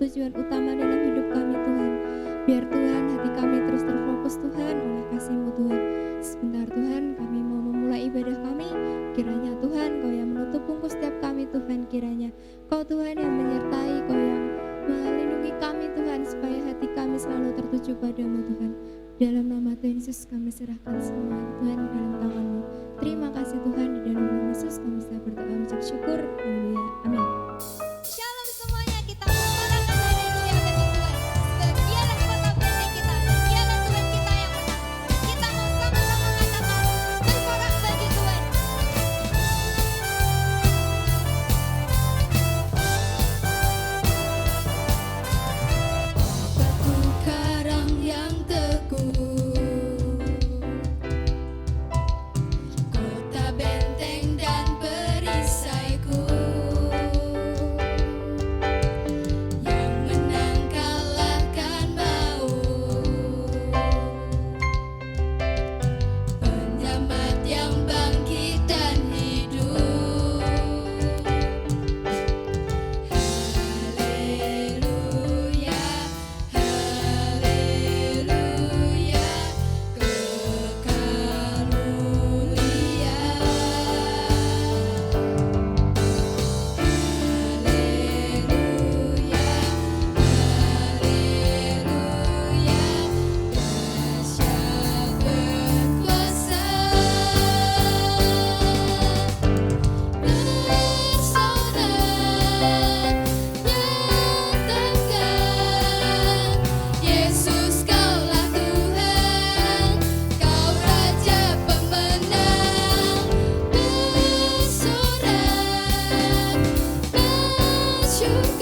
tujuan utama dalam hidup kami Tuhan. Biar Tuhan hati kami terus terfokus Tuhan oleh kasih-Mu Tuhan. Sebentar Tuhan kami mau memulai ibadah kami. Kiranya Tuhan Kau yang menutup bungkus setiap kami Tuhan. Kiranya Kau Tuhan yang menyertai, Kau yang melindungi kami Tuhan. Supaya hati kami selalu tertuju padamu Tuhan. Dalam nama Tuhan Yesus kami serahkan semua Tuhan dalam tangan-Mu. Terima kasih Tuhan, di dalam nama Yesus kami sudah berdoa mengucap syukur. Haleluya. Amin. Shalom semuanya, kita mengatakan haleluya bagi Tuhan. Sebab Dialah kota benteng kita dan Dialah Tuhan kita yang menang. Kita mau sama-sama mengatakan bersorak bagi Tuhan. Batu karang yang teguh, kota benteng dan perisaiku, yang menang kalahkan maut, penyelamat yang bangkit dan hidup. Haleluya, haleluya, kekal mulia. Haleluya, haleluya, dahsyat berkuasa. Bersorak, nyatakan Yesus Kaulah Tuhan, Kau Raja Pemenang. Bersorak, bersyukur,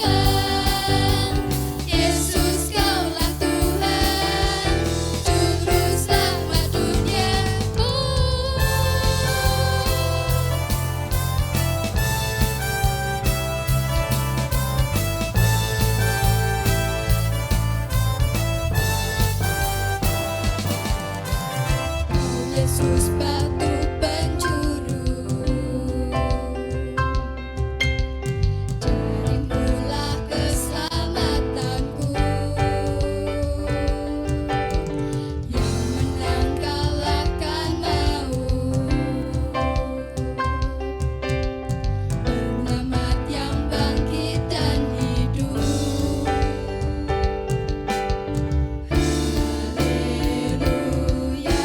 Yesus Kaulah Tuhan, Juru Selamat dunia. Yesus batu penjuru, dirimu-lah keselamatanku, yang menang kalahkan maut, penyelamat yang bangkit dan hidup. Haleluya, haleluya,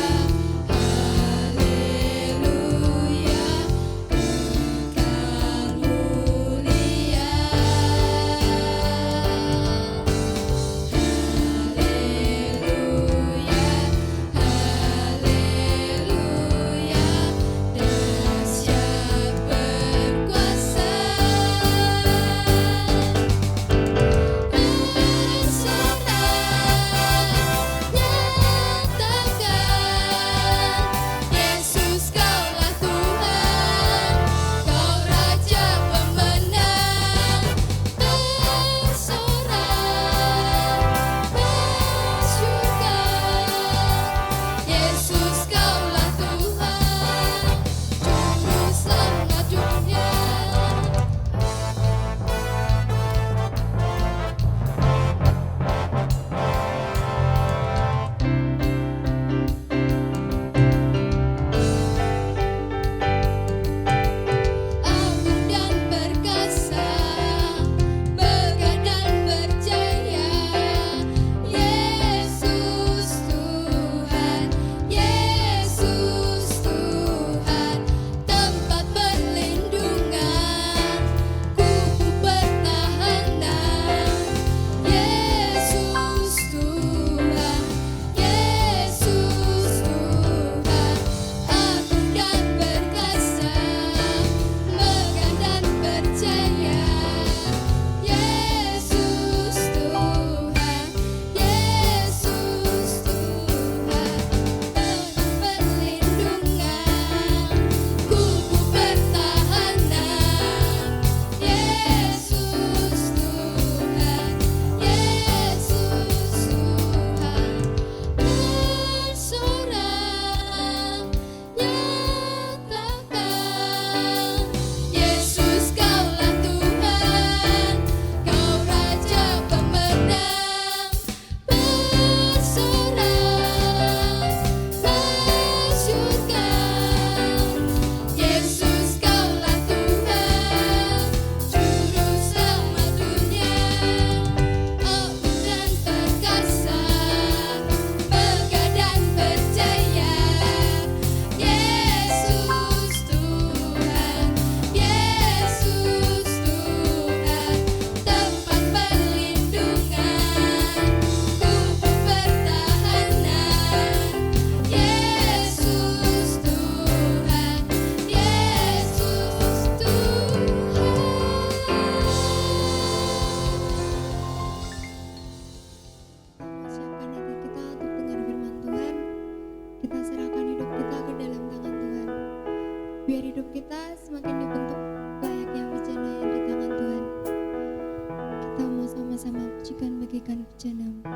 Tuhan bagikan pujian-Mu.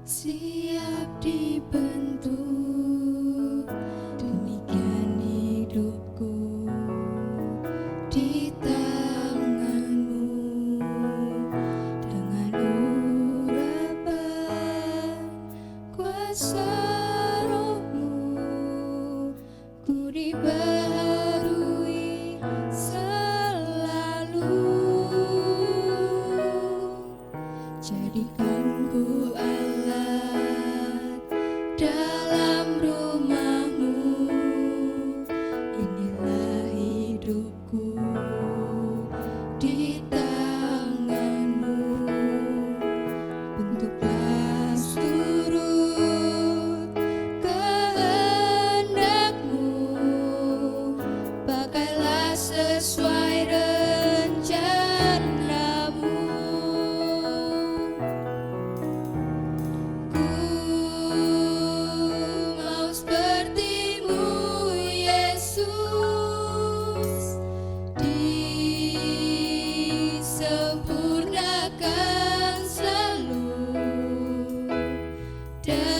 Siap dibentuk, demikian hidupku di tangan-Mu. Dengan urapan kuasa Roh-Mu, ku dibaharui selalu. Jadikan ku alat dalam rumah-Mu, inilah hidupku di tangan-Mu. Bentuklah seturut kehendak-Mu, pakailah sesuai rencana-Mu. Ku mau seperti-Mu, Yesus, disempurnakan selalu dalam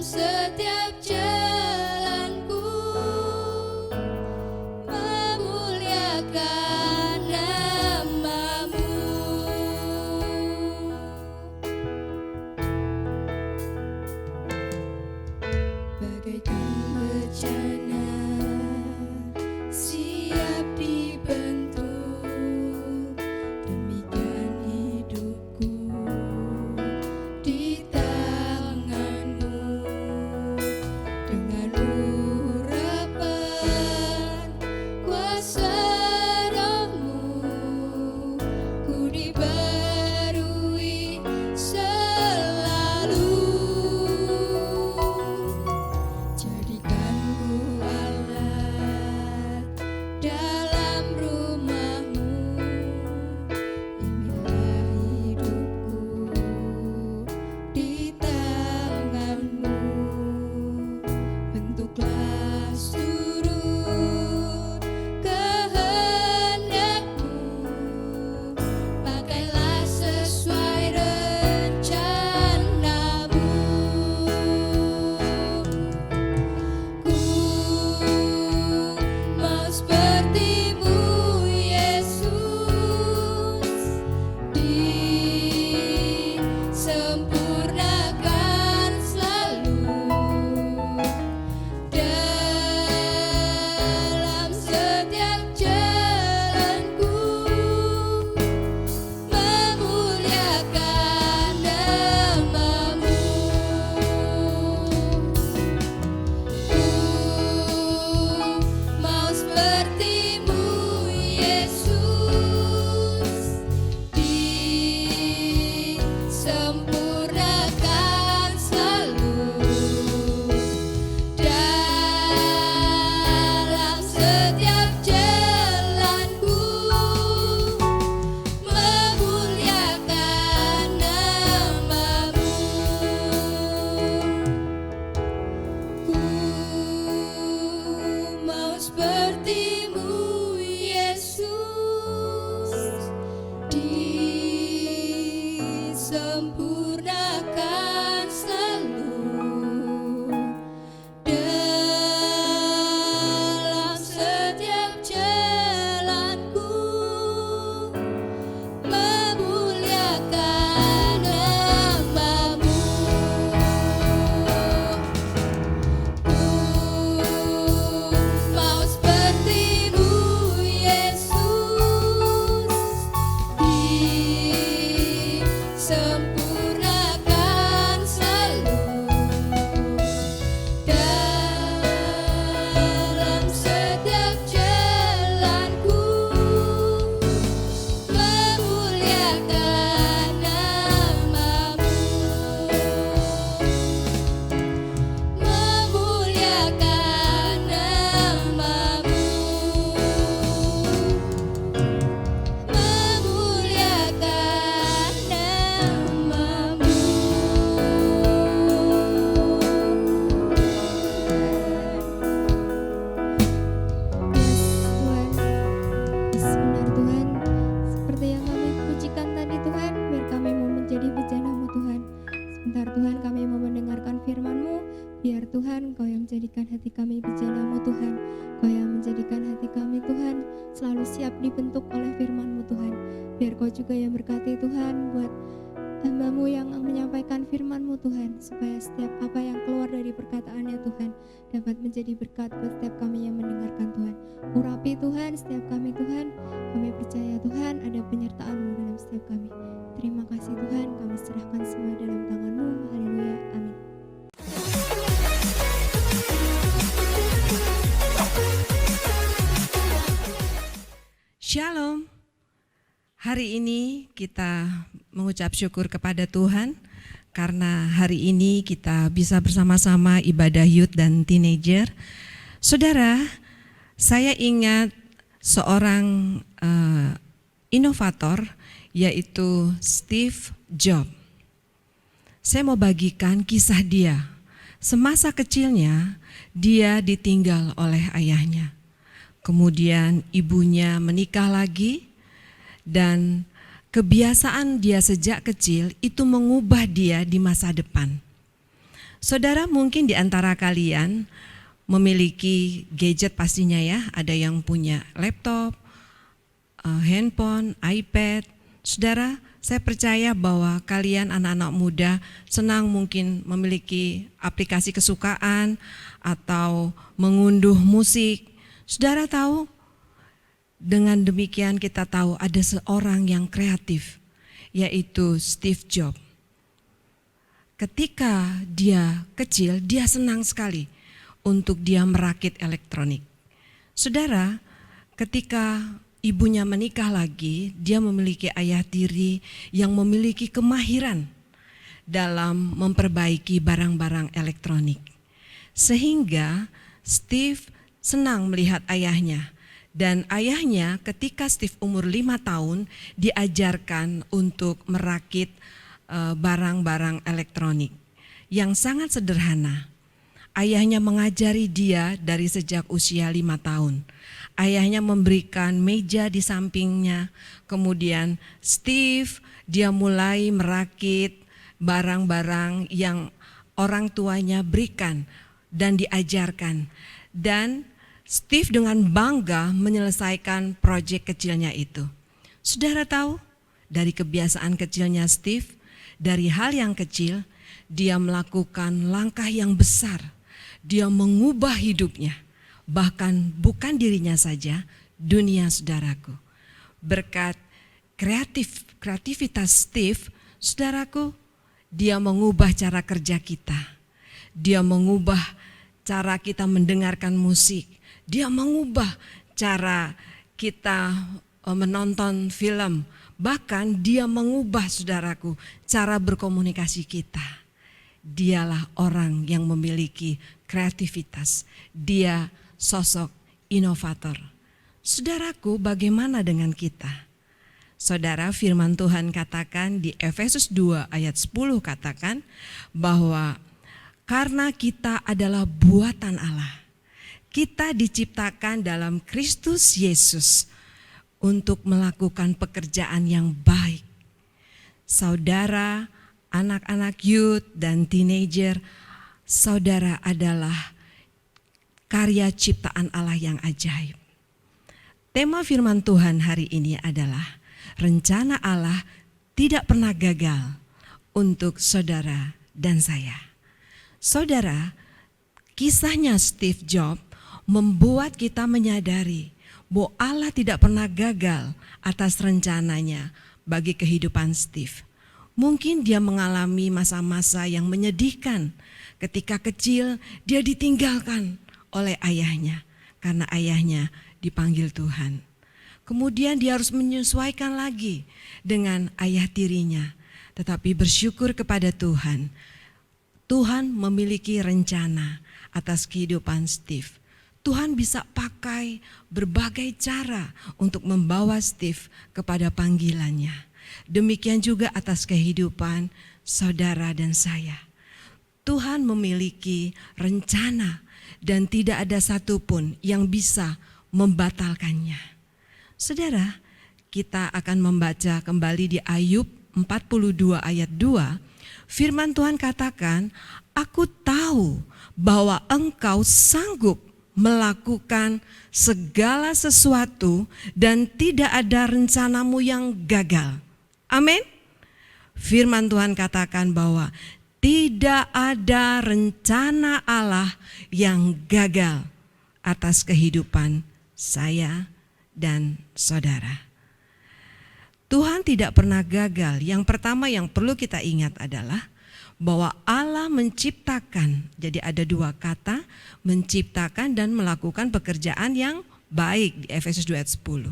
setiap jalanku, memuliakan nama-Mu. Bagaikan bejana siap dibentuk, demikian hidupku di tangan-Mu. Dengan urapan kuasa Roh-Mu, ku dibaharui selalu. Jadikan ku hati kami bejana-Mu Tuhan. Kau yang menjadikan hati kami Tuhan selalu siap dibentuk oleh firman-Mu Tuhan. Biar Kau juga yang berkati Tuhan buat hamba-Mu yang menyampaikan firman-Mu Tuhan, supaya setiap apa yang keluar dari perkataannya Tuhan dapat menjadi berkat buat setiap kami yang mendengarkan Tuhan. Urapi Tuhan setiap kami Tuhan, kami percaya Tuhan ada penyertaan-Mu dalam setiap kami. Terima kasih Tuhan, kami serahkan semua dalam tangan-Mu. Haleluya, amin. Shalom. Hari ini kita mengucap syukur kepada Tuhan karena hari ini kita bisa bersama-sama ibadah youth dan teenager. Saudara, saya ingat seorang inovator yaitu Steve Jobs. Saya mau bagikan kisah dia. Semasa kecilnya dia ditinggal oleh ayahnya. Kemudian ibunya menikah lagi. Dan kebiasaan dia sejak kecil itu mengubah dia di masa depan. Saudara mungkin di antara kalian memiliki gadget pastinya ya. Ada yang punya laptop, handphone, iPad. Saudara, saya percaya bahwa kalian anak-anak muda senang mungkin memiliki aplikasi kesukaan atau mengunduh musik. Saudara tahu? Dengan demikian kita tahu ada seorang yang kreatif, yaitu Steve Jobs. Ketika dia kecil, dia senang sekali untuk dia merakit elektronik. Saudara, ketika ibunya menikah lagi, dia memiliki ayah tiri yang memiliki kemahiran dalam memperbaiki barang-barang elektronik. Sehingga Steve senang melihat ayahnya. Dan ayahnya ketika Steve umur 5 tahun diajarkan untuk merakit barang-barang elektronik yang sangat sederhana. Ayahnya mengajari dia dari sejak usia 5 tahun. Ayahnya memberikan meja di sampingnya, kemudian Steve dia mulai merakit barang-barang yang orang tuanya berikan dan diajarkan. Dan Steve dengan bangga menyelesaikan proyek kecilnya itu. Saudara tahu, dari kebiasaan kecilnya Steve, dari hal yang kecil, dia melakukan langkah yang besar. Dia mengubah hidupnya, bahkan bukan dirinya saja, dunia saudaraku. Berkat kreativitas Steve, saudaraku, dia mengubah cara kerja kita. Dia mengubah cara kita mendengarkan musik. Dia mengubah cara kita menonton film. Bahkan dia mengubah saudaraku cara berkomunikasi kita. Dialah orang yang memiliki kreativitas. Dia sosok inovator. Saudaraku, bagaimana dengan kita? Saudara, firman Tuhan katakan di Efesus 2 ayat 10 katakan bahwa karena kita adalah buatan Allah. Kita diciptakan dalam Kristus Yesus untuk melakukan pekerjaan yang baik. Saudara, anak-anak youth dan teenager, saudara adalah karya ciptaan Allah yang ajaib. Tema firman Tuhan hari ini adalah rencana Allah tidak pernah gagal untuk saudara dan saya. Saudara, kisahnya Steve Jobs membuat kita menyadari bahwa Allah tidak pernah gagal atas rencananya bagi kehidupan Steve. Mungkin dia mengalami masa-masa yang menyedihkan. Ketika kecil dia ditinggalkan oleh ayahnya karena ayahnya dipanggil Tuhan. Kemudian dia harus menyesuaikan lagi dengan ayah tirinya. Tetapi bersyukur kepada Tuhan. Tuhan memiliki rencana atas kehidupan Steve. Tuhan bisa pakai berbagai cara untuk membawa Steve kepada panggilannya. Demikian juga atas kehidupan saudara dan saya. Tuhan memiliki rencana dan tidak ada satupun yang bisa membatalkannya. Saudara, kita akan membaca kembali di Ayub 42 ayat 2. Firman Tuhan katakan, aku tahu bahwa Engkau sanggup melakukan segala sesuatu dan tidak ada rencanamu yang gagal. Amin. Firman Tuhan katakan bahwa tidak ada rencana Allah yang gagal atas kehidupan saya dan saudara. Tuhan tidak pernah gagal. Yang pertama yang perlu kita ingat adalah bahwa Allah menciptakan, jadi ada dua kata, menciptakan dan melakukan pekerjaan yang baik di Efesus 2 ayat 10.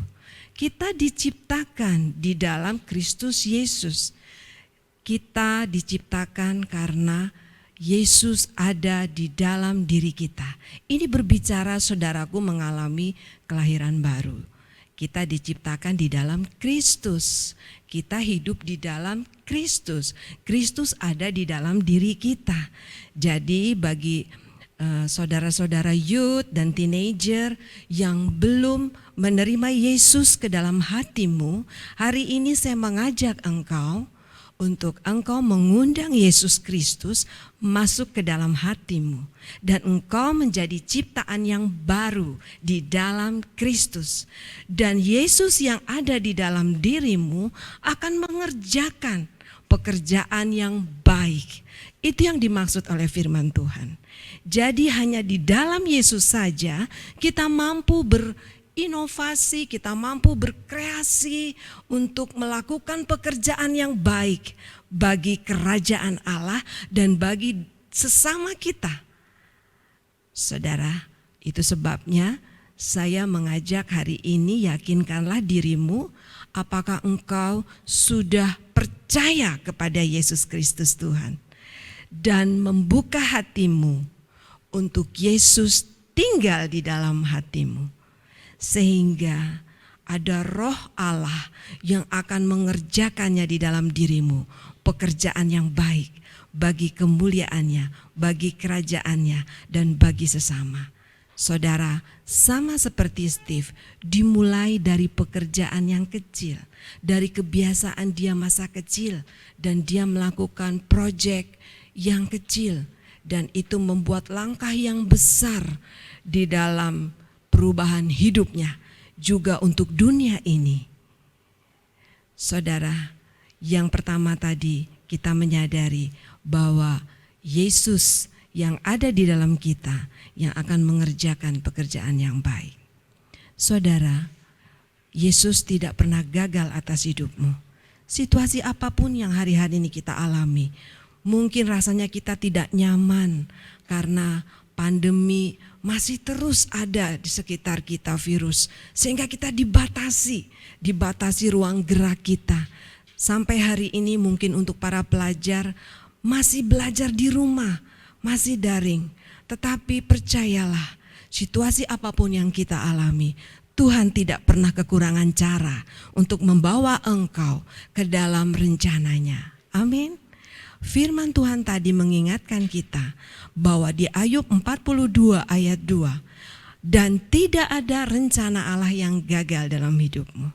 Kita diciptakan di dalam Kristus Yesus. Kita diciptakan karena Yesus ada di dalam diri kita. Ini berbicara saudaraku mengalami kelahiran baru. Kita diciptakan di dalam Kristus. Kita hidup di dalam Kristus. Kristus ada di dalam diri kita. Jadi bagi saudara-saudara youth dan teenager yang belum menerima Yesus ke dalam hatimu, hari ini saya mengajak engkau untuk engkau mengundang Yesus Kristus masuk ke dalam hatimu dan engkau menjadi ciptaan yang baru di dalam Kristus, dan Yesus yang ada di dalam dirimu akan mengerjakan pekerjaan yang baik. Itu yang dimaksud oleh firman Tuhan. Jadi hanya di dalam Yesus saja kita mampu inovasi, kita mampu berkreasi untuk melakukan pekerjaan yang baik bagi kerajaan Allah dan bagi sesama kita. Saudara, itu sebabnya saya mengajak hari ini, yakinkanlah dirimu, apakah engkau sudah percaya kepada Yesus Kristus Tuhan dan membuka hatimu untuk Yesus tinggal di dalam hatimu. Sehingga ada roh Allah yang akan mengerjakannya di dalam dirimu, pekerjaan yang baik bagi kemuliaannya, bagi kerajaannya, dan bagi sesama. Saudara, sama seperti Steve, dimulai dari pekerjaan yang kecil, dari kebiasaan dia masa kecil, dan dia melakukan proyek yang kecil, dan itu membuat langkah yang besar di dalam perubahan hidupnya juga untuk dunia ini. Saudara, yang pertama tadi kita menyadari bahwa Yesus yang ada di dalam kita yang akan mengerjakan pekerjaan yang baik. Saudara, Yesus tidak pernah gagal atas hidupmu. Situasi apapun yang hari-hari ini kita alami, mungkin rasanya kita tidak nyaman karena pandemi masih terus ada di sekitar kita, virus, sehingga kita dibatasi ruang gerak kita. Sampai hari ini mungkin untuk para pelajar masih belajar di rumah, masih daring. Tetapi percayalah, situasi apapun yang kita alami, Tuhan tidak pernah kekurangan cara untuk membawa engkau ke dalam rencananya. Amin. Firman Tuhan tadi mengingatkan kita bahwa di Ayub 42 ayat 2, dan tidak ada rencana Allah yang gagal dalam hidupmu.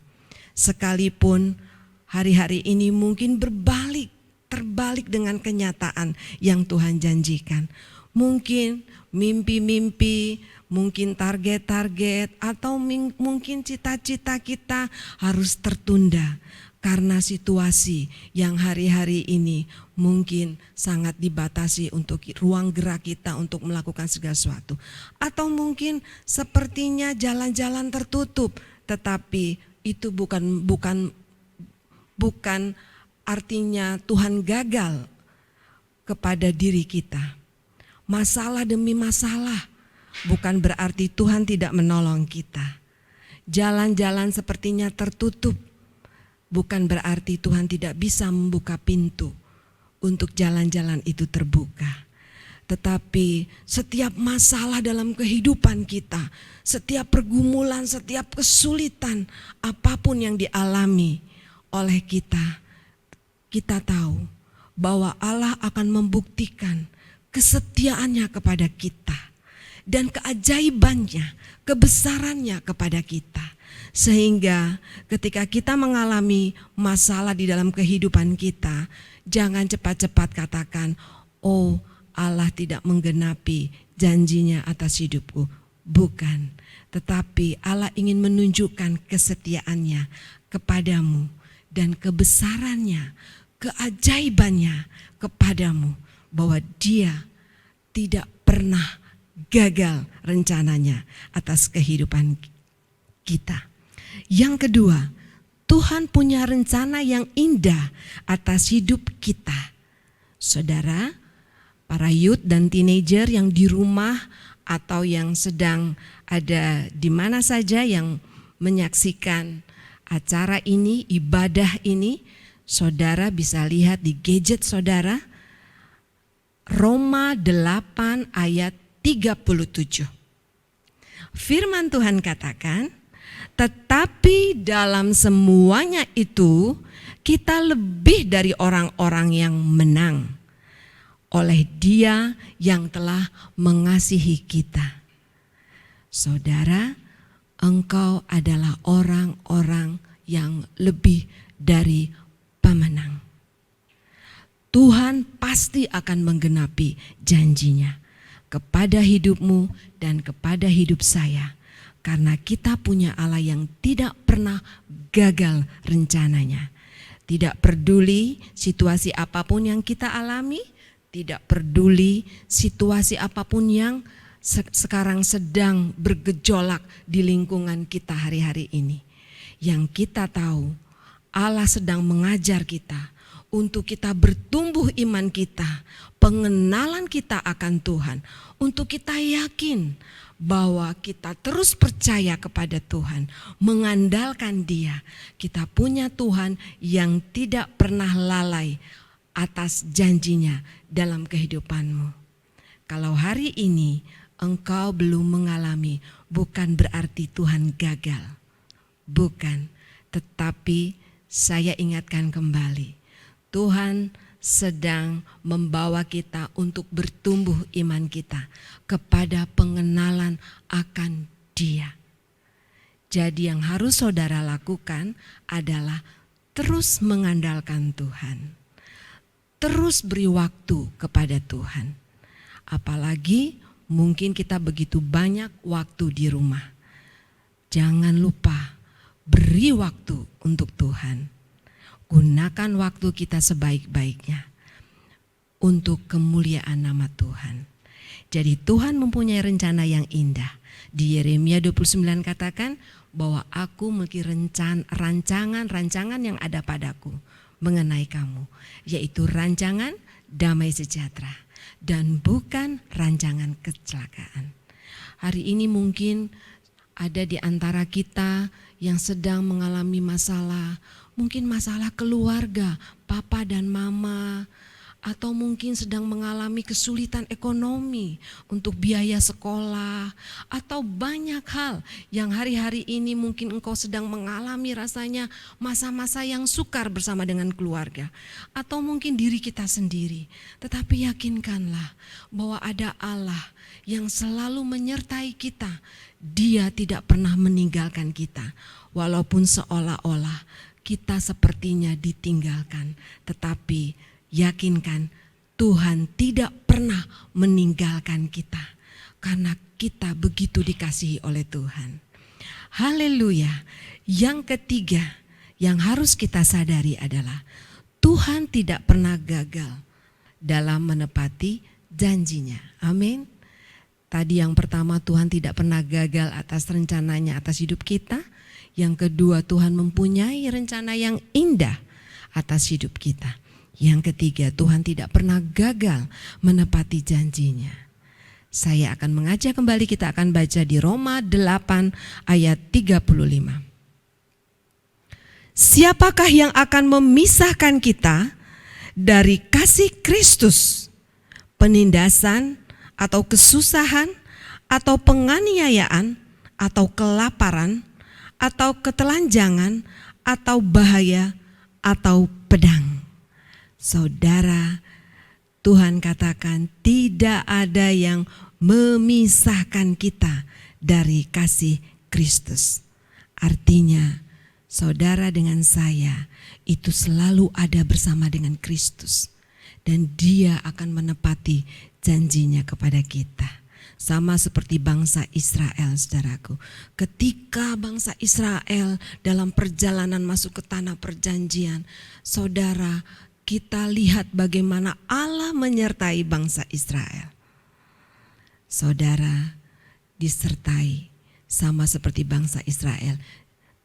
Sekalipun hari-hari ini mungkin terbalik dengan kenyataan yang Tuhan janjikan. Mungkin mimpi-mimpi, mungkin target-target, atau mungkin cita-cita kita harus tertunda. Karena situasi yang hari-hari ini mungkin sangat dibatasi untuk ruang gerak kita untuk melakukan segala sesuatu. Atau mungkin sepertinya jalan-jalan tertutup, tetapi itu bukan artinya Tuhan gagal kepada diri kita. Masalah demi masalah bukan berarti Tuhan tidak menolong kita. Jalan-jalan sepertinya tertutup, bukan berarti Tuhan tidak bisa membuka pintu untuk jalan-jalan itu terbuka. Tetapi setiap masalah dalam kehidupan kita, setiap pergumulan, setiap kesulitan, apapun yang dialami oleh kita, kita tahu bahwa Allah akan membuktikan kesetiaannya kepada kita dan keajaibannya, kebesarannya kepada kita. Sehingga ketika kita mengalami masalah di dalam kehidupan kita, jangan cepat-cepat katakan, oh Allah tidak menggenapi janjinya atas hidupku. Bukan, tetapi Allah ingin menunjukkan kesetiaannya kepadamu dan kebesarannya, keajaibannya kepadamu, bahwa Dia tidak pernah gagal rencananya atas kehidupan kita. Yang kedua, Tuhan punya rencana yang indah atas hidup kita. Saudara, para youth dan teenager yang di rumah atau yang sedang ada di mana saja yang menyaksikan acara ini, ibadah ini, saudara bisa lihat di gadget saudara, Roma 8 ayat 37. Firman Tuhan katakan, tetapi dalam semuanya itu kita lebih dari orang-orang yang menang oleh Dia yang telah mengasihi kita. Saudara, engkau adalah orang-orang yang lebih dari pemenang. Tuhan pasti akan menggenapi janjinya kepada hidupmu dan kepada hidup saya. Karena kita punya Allah yang tidak pernah gagal rencananya. Tidak peduli situasi apapun yang kita alami, tidak peduli situasi apapun yang sekarang sedang bergejolak di lingkungan kita hari-hari ini. Yang kita tahu, Allah sedang mengajar kita untuk kita bertumbuh iman kita, pengenalan kita akan Tuhan, untuk kita yakin bahwa kita terus percaya kepada Tuhan, mengandalkan Dia. Kita punya Tuhan yang tidak pernah lalai atas janjinya dalam kehidupanmu. Kalau hari ini engkau belum mengalami, bukan berarti Tuhan gagal. Bukan, tetapi saya ingatkan kembali, Tuhan sedang membawa kita untuk bertumbuh iman kita kepada pengenalan akan Dia. Jadi yang harus saudara lakukan adalah terus mengandalkan Tuhan. Terus beri waktu kepada Tuhan. Apalagi mungkin kita begitu banyak waktu di rumah. Jangan lupa beri waktu untuk Tuhan. Gunakan waktu kita sebaik-baiknya untuk kemuliaan nama Tuhan. Jadi Tuhan mempunyai rencana yang indah. Di Yeremia 29 katakan bahwa aku memiliki rancangan yang ada padaku mengenai kamu. Yaitu rancangan damai sejahtera dan bukan rancangan kecelakaan. Hari ini mungkin ada di antara kita yang sedang mengalami masalah. Mungkin masalah keluarga, papa dan mama, atau mungkin sedang mengalami kesulitan ekonomi untuk biaya sekolah, atau banyak hal yang hari-hari ini mungkin engkau sedang mengalami rasanya masa-masa yang sukar bersama dengan keluarga, atau mungkin diri kita sendiri. Tetapi yakinkanlah bahwa ada Allah yang selalu menyertai kita. Dia tidak pernah meninggalkan kita, walaupun seolah-olah kita sepertinya ditinggalkan, tetapi yakinkan Tuhan tidak pernah meninggalkan kita karena kita begitu dikasihi oleh Tuhan. Haleluya. Yang ketiga yang harus kita sadari adalah Tuhan tidak pernah gagal dalam menepati janjinya. Amin. Tadi yang pertama, Tuhan tidak pernah gagal atas rencananya atas hidup kita. Yang kedua, Tuhan mempunyai rencana yang indah atas hidup kita. Yang ketiga, Tuhan tidak pernah gagal menepati janjinya. Saya akan mengajak kembali, kita akan baca di Roma 8 ayat 35. Siapakah yang akan memisahkan kita dari kasih Kristus? Penindasan atau kesusahan atau penganiayaan atau kelaparan atau ketelanjangan, atau bahaya, atau pedang. Saudara, Tuhan katakan tidak ada yang memisahkan kita dari kasih Kristus. Artinya, saudara dengan saya itu selalu ada bersama dengan Kristus. dan Dia akan menepati janjinya kepada kita. Sama seperti bangsa Israel, saudaraku. Ketika bangsa Israel dalam perjalanan masuk ke tanah perjanjian, saudara, kita lihat bagaimana Allah menyertai bangsa Israel. Saudara, disertai sama seperti bangsa Israel,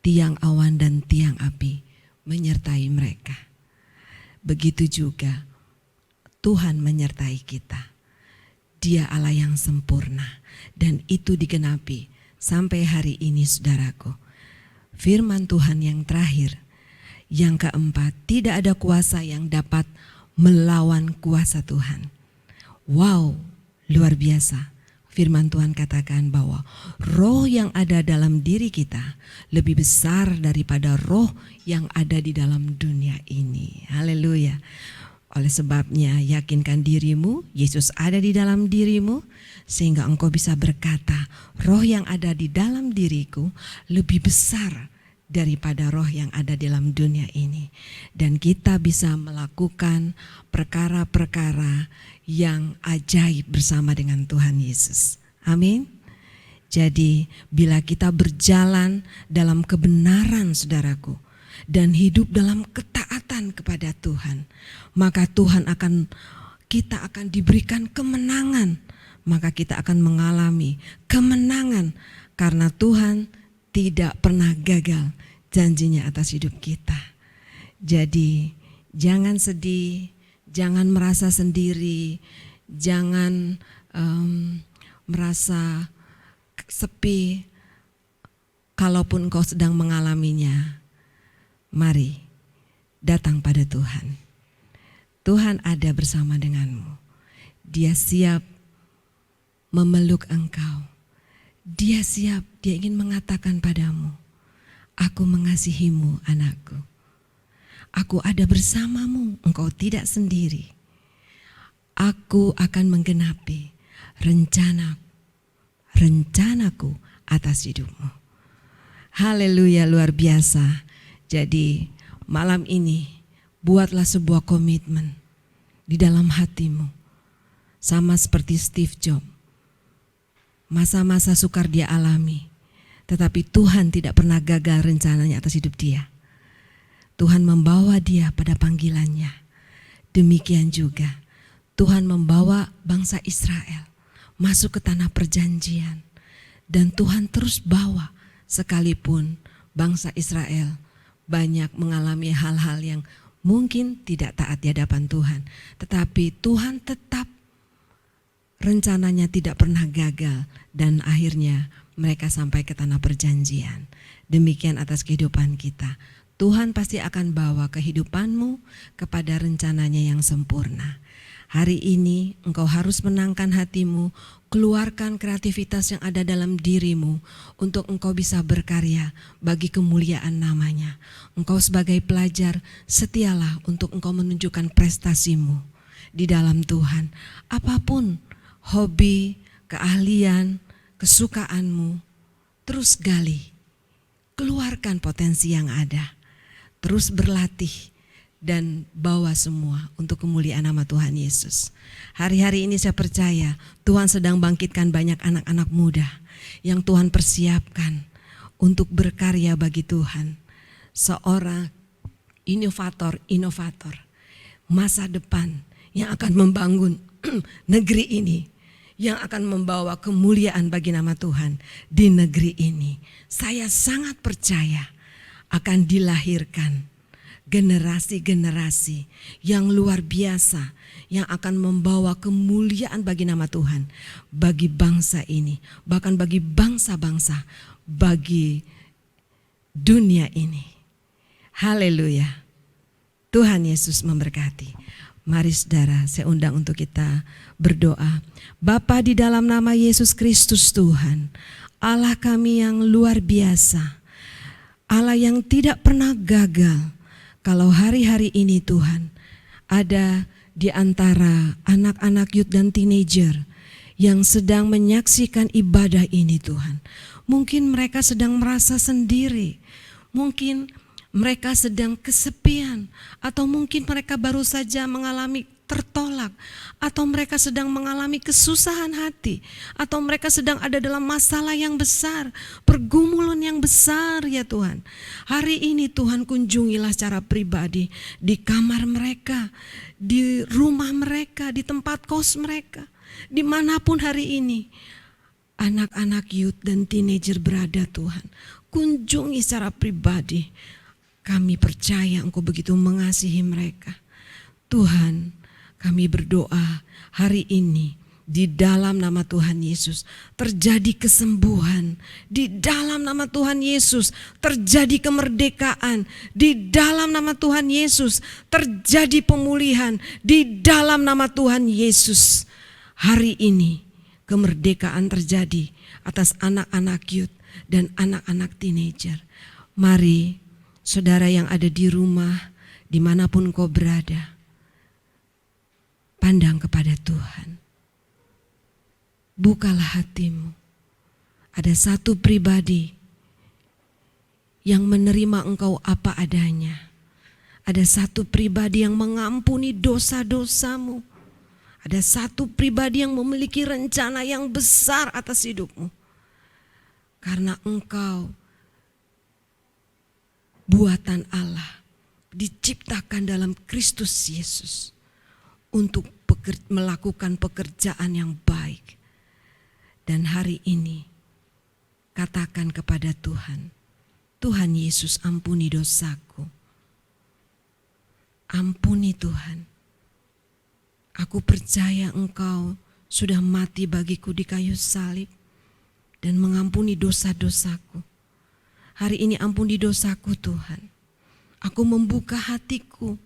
tiang awan dan tiang api menyertai mereka. Begitu juga Tuhan menyertai kita. Dia Allah yang sempurna, dan itu digenapi sampai hari ini, saudaraku. Firman Tuhan yang terakhir, yang keempat, tidak ada kuasa yang dapat melawan kuasa Tuhan. Wow, luar biasa. Firman Tuhan katakan bahwa roh yang ada dalam diri kita lebih besar daripada roh yang ada di dalam dunia ini. Haleluya. Oleh sebabnya yakinkan dirimu, Yesus ada di dalam dirimu, sehingga engkau bisa berkata, roh yang ada di dalam diriku lebih besar daripada roh yang ada dalam dunia ini. Dan kita bisa melakukan perkara-perkara yang ajaib bersama dengan Tuhan Yesus. Amin. Jadi bila kita berjalan dalam kebenaran, saudaraku, dan hidup dalam ketaatan kepada Tuhan, maka kita akan diberikan kemenangan, maka kita akan mengalami kemenangan karena Tuhan tidak pernah gagal janjinya atas hidup kita. Jadi jangan sedih, jangan merasa sendiri, jangan merasa sepi. Kalaupun kau sedang mengalaminya, mari datang pada Tuhan. Tuhan ada bersama denganmu. Dia siap memeluk engkau. Dia siap, dia ingin mengatakan padamu, aku mengasihimu anakku. Aku ada bersamamu, engkau tidak sendiri. Aku akan menggenapi rencanaku atas hidupmu. Haleluya, luar biasa. Jadi malam ini buatlah sebuah komitmen di dalam hatimu. Sama seperti Steve Jobs. Masa-masa sukar dia alami, tetapi Tuhan tidak pernah gagal rencananya atas hidup dia. Tuhan membawa dia pada panggilannya. Demikian juga Tuhan membawa bangsa Israel masuk ke tanah perjanjian. Dan Tuhan terus bawa sekalipun bangsa Israel banyak mengalami hal-hal yang mungkin tidak taat di hadapan Tuhan. Tetapi Tuhan tetap rencananya tidak pernah gagal dan akhirnya mereka sampai ke tanah perjanjian. Demikian atas kehidupan kita. Tuhan pasti akan bawa kehidupanmu kepada rencananya yang sempurna. Hari ini engkau harus menangkan hatimu, keluarkan kreativitas yang ada dalam dirimu untuk engkau bisa berkarya bagi kemuliaan namanya. Engkau sebagai pelajar setialah untuk engkau menunjukkan prestasimu di dalam Tuhan. Apapun hobi, keahlian, kesukaanmu, terus gali, keluarkan potensi yang ada, terus berlatih dan bawa semua untuk kemuliaan nama Tuhan Yesus. Hari-hari ini saya percaya Tuhan sedang bangkitkan banyak anak-anak muda yang Tuhan persiapkan untuk berkarya bagi Tuhan. Seorang inovator masa depan yang akan membangun negeri ini, yang akan membawa kemuliaan bagi nama Tuhan di negeri ini. Saya sangat percaya akan dilahirkan generasi-generasi yang luar biasa yang akan membawa kemuliaan bagi nama Tuhan, bagi bangsa ini, bahkan bagi bangsa-bangsa, bagi dunia ini. Haleluya. Tuhan Yesus memberkati. Mari saudara, saya undang untuk kita berdoa. Bapa, di dalam nama Yesus Kristus Tuhan, Allah kami yang luar biasa, Allah yang tidak pernah gagal. Kalau hari-hari ini Tuhan, ada di antara anak-anak youth dan teenager yang sedang menyaksikan ibadah ini Tuhan. Mungkin mereka sedang merasa sendiri, mungkin mereka sedang kesepian, atau mungkin mereka baru saja mengalami tertolak, atau mereka sedang mengalami kesusahan hati, atau mereka sedang ada dalam masalah yang besar, pergumulan yang besar ya Tuhan. Hari ini Tuhan kunjungilah secara pribadi di kamar mereka, di rumah mereka, di tempat kos mereka, dimanapun hari ini anak-anak youth dan teenager berada Tuhan. Kunjungi secara pribadi. Kami percaya Engkau begitu mengasihi mereka. Tuhan, kami berdoa hari ini di dalam nama Tuhan Yesus terjadi kesembuhan. Di dalam nama Tuhan Yesus terjadi kemerdekaan. Di dalam nama Tuhan Yesus terjadi pemulihan. Di dalam nama Tuhan Yesus hari ini kemerdekaan terjadi atas anak-anak youth dan anak-anak teenager. Mari saudara yang ada di rumah, dimanapun kau berada, pandang kepada Tuhan. Bukalah hatimu. Ada satu pribadi yang menerima engkau apa adanya. Ada satu pribadi yang mengampuni dosa-dosamu. Ada satu pribadi yang memiliki rencana yang besar atas hidupmu. Karena engkau buatan Allah, diciptakan dalam Kristus Yesus untuk melakukan pekerjaan yang baik. Dan hari ini katakan kepada Tuhan, Tuhan Yesus ampuni dosaku. Ampuni Tuhan. Aku percaya Engkau sudah mati bagiku di kayu salib dan mengampuni dosa-dosaku. Hari ini ampuni dosaku Tuhan. Aku membuka hatiku.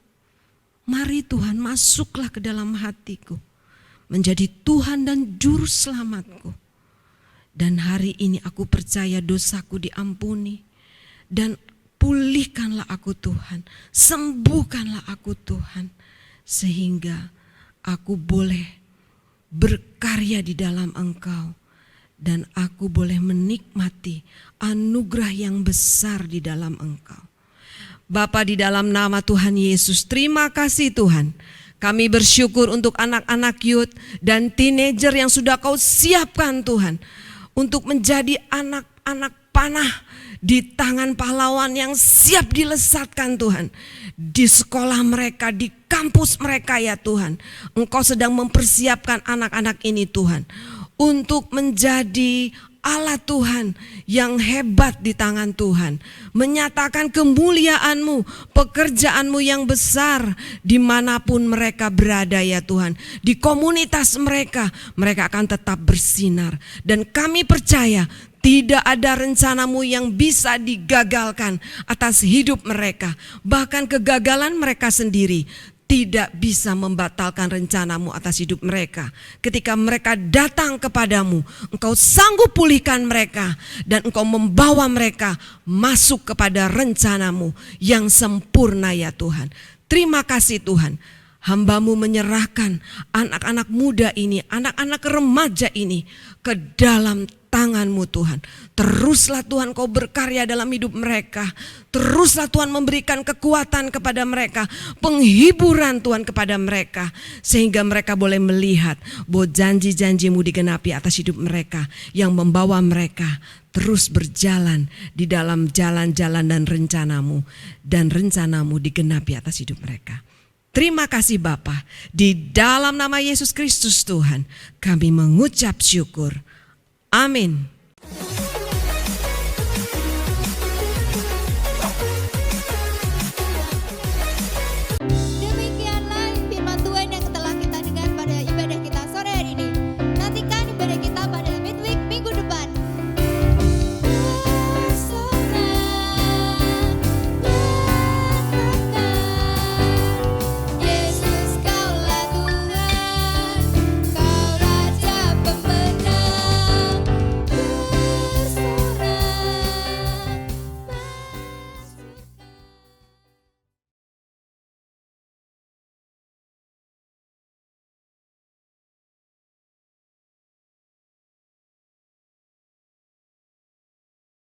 Mari Tuhan masuklah ke dalam hatiku. Menjadi Tuhan dan juru selamatku. Dan hari ini aku percaya dosaku diampuni. Dan pulihkanlah aku Tuhan. Sembuhkanlah aku Tuhan. Sehingga aku boleh berkarya di dalam Engkau. Dan aku boleh menikmati anugerah yang besar di dalam Engkau. Bapa, di dalam nama Tuhan Yesus, terima kasih Tuhan. Kami bersyukur untuk anak-anak youth dan teenager yang sudah Kau siapkan Tuhan. Untuk menjadi anak-anak panah di tangan pahlawan yang siap dilesatkan Tuhan. Di sekolah mereka, di kampus mereka ya Tuhan. Engkau sedang mempersiapkan anak-anak ini Tuhan. Untuk menjadi alat Tuhan yang hebat di tangan Tuhan. Menyatakan kemuliaan-Mu, pekerjaan-Mu yang besar dimanapun mereka berada ya Tuhan. Di komunitas mereka, mereka akan tetap bersinar. Dan kami percaya tidak ada rencana-Mu yang bisa digagalkan atas hidup mereka. Bahkan kegagalan mereka sendiri tidak bisa membatalkan rencana-Mu atas hidup mereka. Ketika mereka datang kepadamu, Engkau sanggup pulihkan mereka. Dan Engkau membawa mereka masuk kepada rencana-Mu yang sempurna ya Tuhan. Terima kasih Tuhan. Hamba-Mu menyerahkan anak-anak muda ini, anak-anak remaja ini ke dalam tangan-Mu Tuhan. Teruslah Tuhan Kau berkarya dalam hidup mereka. Teruslah Tuhan memberikan kekuatan kepada mereka. Penghiburan Tuhan kepada mereka. Sehingga mereka boleh melihat bahwa janji-janji-Mu digenapi atas hidup mereka. Yang membawa mereka terus berjalan di dalam jalan-jalan dan rencana-Mu. Dan rencana-Mu digenapi atas hidup mereka. Terima kasih Bapa. Di dalam nama Yesus Kristus Tuhan, kami mengucap syukur. Amin.